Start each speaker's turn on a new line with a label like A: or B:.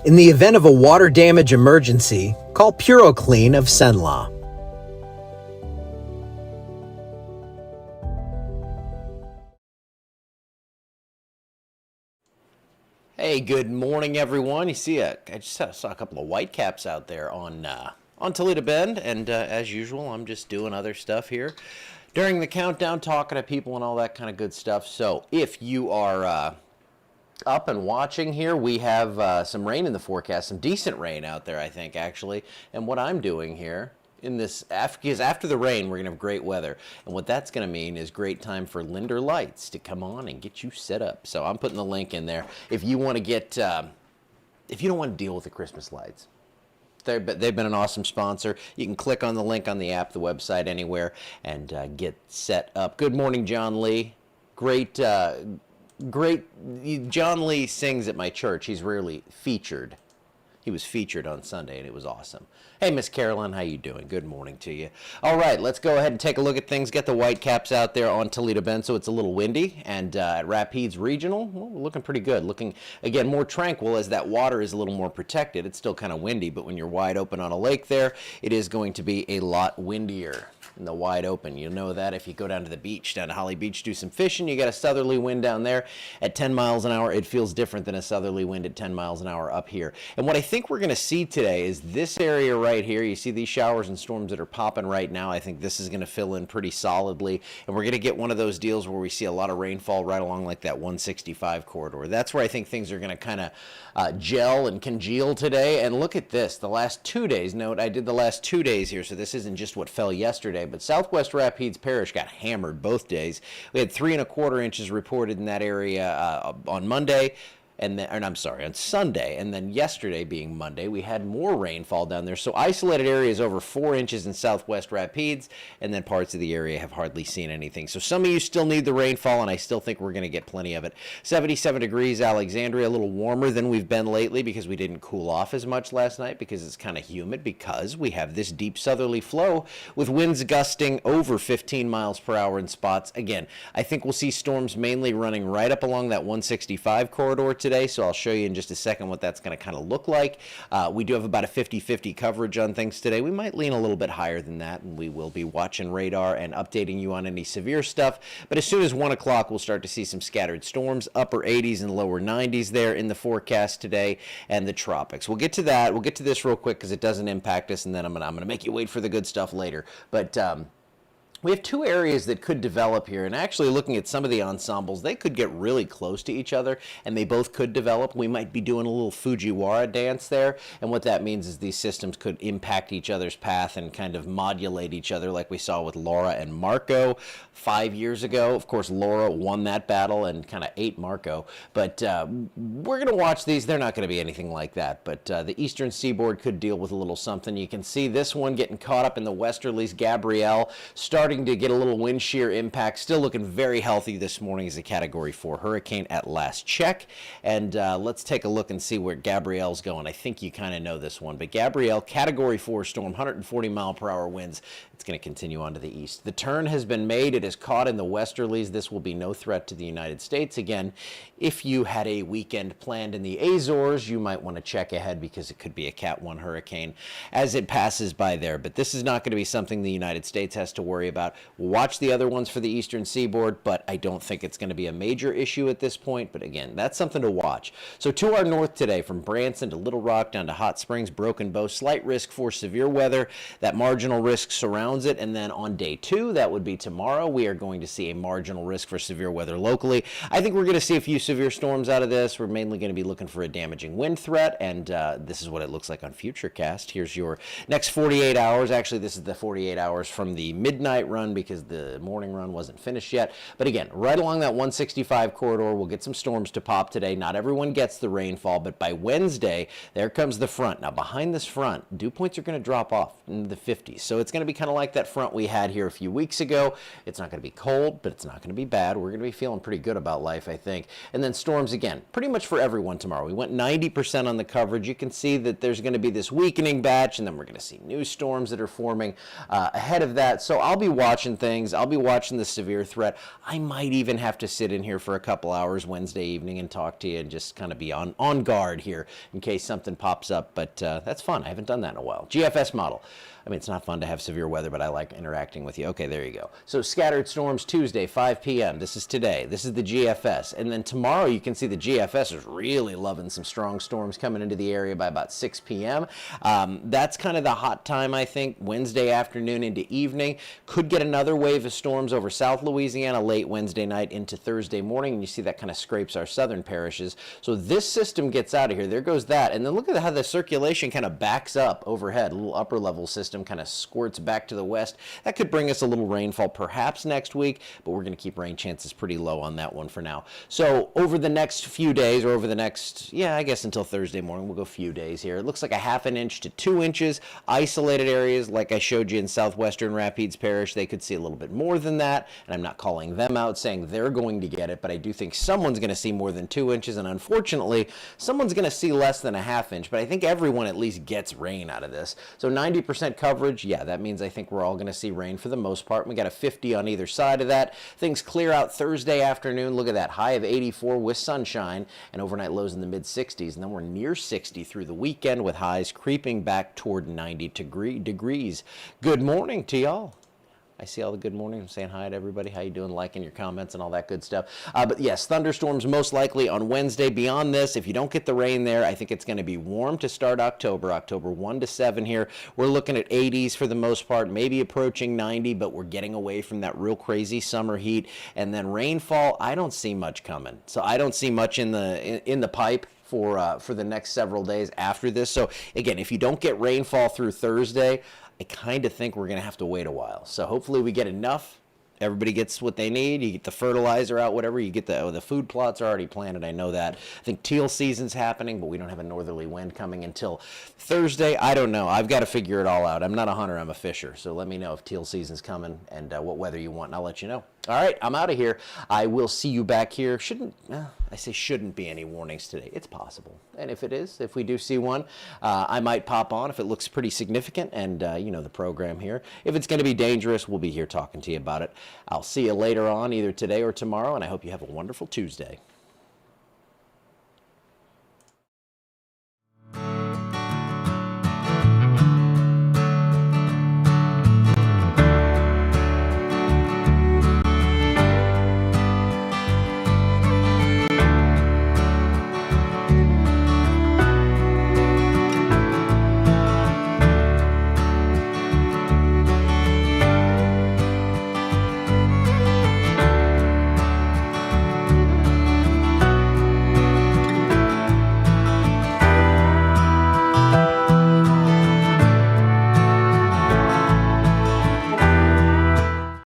A: In the event of a water damage emergency, call PuroClean of Cenla.
B: Hey, good morning, everyone. You see, I just saw a couple of Whitecaps out there on Toledo Bend, and as usual, I'm just doing other stuff here during the countdown, talking to people and all that kind of good stuff. So, if you are up and watching here, we have some rain in the forecast, some decent rain out there, I think, actually. And what I'm doing here in this, because after the rain, we're going to have great weather. And what that's going to mean is great time for Linder Lights to come on and get you set up. So I'm putting the link in there. If you want to get, if you don't want to deal with the Christmas lights, they've been an awesome sponsor. You can click on the link on the app, the website, anywhere, and get set up. Good morning, John Lee. Great. John Lee sings at my church. He's rarely featured. He was featured on Sunday, and it was awesome. Hey, Miss Carolyn, how you doing? Good morning to you. All right, let's go ahead and take a look at things. Get the Whitecaps out there on Toledo Bend, so it's a little windy. And at Rapides Regional, well, we're looking pretty good. Looking, again, more tranquil as that water is a little more protected. It's still kind of windy, but when you're wide open on a lake there, it is going to be a lot windier in the wide open. You'll know that if you go down to the beach, down to Holly Beach, do some fishing. You got a southerly wind down there at 10 miles an hour. It feels different than a southerly wind at 10 miles an hour up here. And what I think we're going to see today is this area right here. You see these showers and storms that are popping right now. I think this is going to fill in pretty solidly. And we're going to get one of those deals where we see a lot of rainfall right along like that 165 corridor. That's where I think things are going to kind of gel and congeal today. And look at this. The last 2 days, note I did the last 2 days here, so this isn't just what fell yesterday, but Southwest Rapides Parish got hammered both days. We had 3¼ inches reported in that area on Monday. And then, I'm sorry, on Sunday, and then yesterday being Monday, we had more rainfall down there. So isolated areas over 4 inches in Southwest Rapides, and then parts of the area have hardly seen anything. So some of you still need the rainfall, and I still think we're going to get plenty of it. 77 degrees, Alexandria, a little warmer than we've been lately because we didn't cool off as much last night because it's kind of humid because we have this deep southerly flow with winds gusting over 15 miles per hour in spots. Again, I think we'll see storms mainly running right up along that 165 corridor today, so I'll show you in just a second what that's going to kind of look like. We do have about a 50-50 coverage on things today. We might lean a little bit higher than that, and we will be watching radar and updating you on any severe stuff. But as soon as 1 o'clock, we'll start to see some scattered storms, upper 80s and lower 90s there in the forecast today, and the tropics. We'll get to that. We'll get to this real quick because it doesn't impact us, and then I'm gonna make you wait for the good stuff later. But we have two areas that could develop here, and actually looking at some of the ensembles, they could get really close to each other, and they both could develop. We might be doing a little Fujiwara dance there, and what that means is these systems could impact each other's path and kind of modulate each other like we saw with Laura and Marco 5 years ago. Of course, Laura won that battle and kind of ate Marco, but we're going to watch these. They're not going to be anything like that, but the eastern seaboard could deal with a little something. You can see this one getting caught up in the westerlies. Gabrielle starting to get a little wind shear impact, still looking very healthy this morning as a Category 4 hurricane at last check. And let's take a look and see where Gabrielle's going. I think you kind of know this one, but Gabrielle, Category 4 storm, 140 mile per hour winds. It's going to continue on to the east. The turn has been made. It is caught in the westerlies. This will be no threat to the United States. Again, if you had a weekend planned in the Azores, you might want to check ahead because it could be a Cat 1 hurricane as it passes by there. But this is not going to be something the United States has to worry about. We'll watch the other ones for the eastern seaboard, but I don't think it's going to be a major issue at this point. But again, that's something to watch. So to our north today, from Branson to Little Rock down to Hot Springs, Broken Bow, slight risk for severe weather. That marginal risk surrounds it. And then on day 2, that would be tomorrow, we are going to see a marginal risk for severe weather locally. I think we're going to see a few severe storms out of this. We're mainly going to be looking for a damaging wind threat, and this is what it looks like on Futurecast. Here's your next 48 hours. Actually, this is the 48 hours from the midnight run because the morning run wasn't finished yet. But again, right along that 165 corridor, we'll get some storms to pop today. Not everyone gets the rainfall, but by Wednesday, there comes the front. Now, behind this front, dew points are going to drop off into the 50s. So it's going to be kind of like that front we had here a few weeks ago. It's not going to be cold, but it's not going to be bad. We're going to be feeling pretty good about life, I think. And then storms again, pretty much for everyone tomorrow. We went 90% on the coverage. You can see that there's going to be this weakening batch, and then we're going to see new storms that are forming ahead of that. So I'll be watching things. I'll be watching the severe threat. I might even have to sit in here for a couple hours Wednesday evening and talk to you and just kind of be on guard here in case something pops up. But that's fun. I haven't done that in a while. GFS model. I mean, it's not fun to have severe weather, but I like interacting with you. Okay, there you go. So scattered storms Tuesday, 5 p.m. This is today. This is the GFS. And then tomorrow you can see the GFS is really loving some strong storms coming into the area by about 6 p.m. That's kind of the hot time, I think, Wednesday afternoon into evening. Could get another wave of storms over South Louisiana late Wednesday night into Thursday morning. And you see that kind of scrapes our southern parishes. So this system gets out of here. There goes that. And then look at how the circulation kind of backs up overhead. A little upper level system kind of squirts back to the west. That could bring us a little rainfall perhaps next week, but we're going to keep rain chances pretty low on that one for now. So over the next few days, or over the next, I guess until Thursday morning, we'll go a few days here. It looks like a 1/2 inch to 2 inches. Isolated areas, like I showed you in southwestern Rapides Parish, they could see a little bit more than that, and I'm not calling them out saying they're going to get it, but I do think someone's going to see more than 2 inches, and unfortunately, someone's going to see less than a 1/2 inch, but I think everyone at least gets rain out of this. So 90% coverage, that means I think we're all going to see rain for the most part. We got a 50 on either side of that. Things clear out Thursday afternoon. Look at that, high of 84 with sunshine and overnight lows in the mid-60s. And then we're near 60 through the weekend with highs creeping back toward 90 degrees. Good morning to y'all. I see all the good morning. I'm saying hi to everybody. How you doing? Liking your comments and all that good stuff. But yes, thunderstorms most likely on Wednesday. Beyond this, if you don't get the rain there, I think it's going to be warm to start October 1 to 7 here. We're looking at 80s for the most part, maybe approaching 90, but we're getting away from that real crazy summer heat. And then rainfall, I don't see much coming. So I don't see much in the pipe for the next several days after this. So again, if you don't get rainfall through Thursday, I kind of think we're going to have to wait a while. So hopefully we get enough. Everybody gets what they need. You get the fertilizer out, whatever. You get the food plots are already planted. I know that. I think teal season's happening, but we don't have a northerly wind coming until Thursday. I don't know. I've got to figure it all out. I'm not a hunter. I'm a fisher. So let me know if teal season's coming and what weather you want, and I'll let you know. All right, I'm out of here. I will see you back here. Shouldn't be any warnings today. It's possible. And if it is, if we do see one, I might pop on if it looks pretty significant and, the program here. If it's going to be dangerous, we'll be here talking to you about it. I'll see you later on, either today or tomorrow, and I hope you have a wonderful Tuesday.